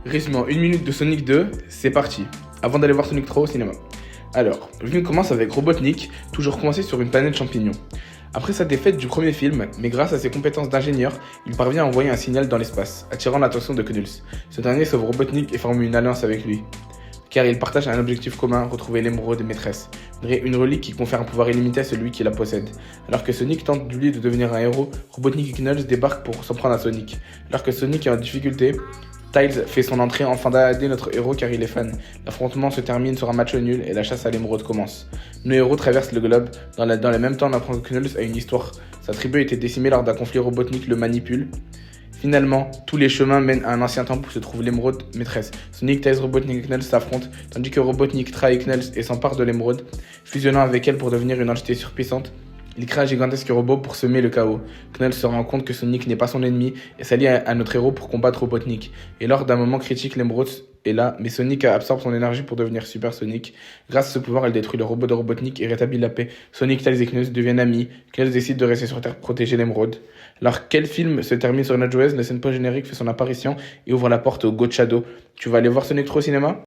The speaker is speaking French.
Résumé en 1 minute de Sonic 2, c'est parti. Avant d'aller voir Sonic 3 au cinéma. Alors, le film commence avec Robotnik, toujours coincé sur une planète champignon. Après sa défaite du premier film, mais grâce à ses compétences d'ingénieur, il parvient à envoyer un signal dans l'espace, attirant l'attention de Knuls. Ce dernier sauve Robotnik et forme une alliance avec lui. Car ils partagent un objectif commun, retrouver l'émeraude maîtresse. Une relique qui confère un pouvoir illimité à celui qui la possède. Alors que Sonic tente lui de devenir un héros, Robotnik et Knuls débarquent pour s'en prendre à Sonic. Alors que Sonic est en difficulté, Tails fait son entrée afin d'aider notre héros car il est fan. L'affrontement se termine sur un match nul et la chasse à l'émeraude commence. Nos héros traversent le globe. Dans le même temps, on apprend que Knuls a une histoire. Sa tribu a été décimée lors d'un conflit. Robotnik le manipule. Finalement, tous les chemins mènent à un ancien temple où se trouve l'émeraude maîtresse. Sonic, Tails, Robotnik et Knuls s'affrontent, tandis que Robotnik trahit Knuls et s'empare de l'émeraude, fusionnant avec elle pour devenir une entité surpuissante. Il crée un gigantesque robot pour semer le chaos. Knuls se rend compte que Sonic n'est pas son ennemi et s'allie à notre héros pour combattre Robotnik. Et lors d'un moment critique, l'émeraude est là, mais Sonic absorbe son énergie pour devenir Super Sonic. Grâce à ce pouvoir, elle détruit le robot de Robotnik et rétablit la paix. Sonic, Tails et Knuls deviennent amis. Knuls décide de rester sur Terre pour protéger l'émeraude. Alors quel film se termine sur une note joyeuse, la scène post-générique fait son apparition et ouvre la porte au God Shadow. Tu vas aller voir Sonic 3 au cinéma ?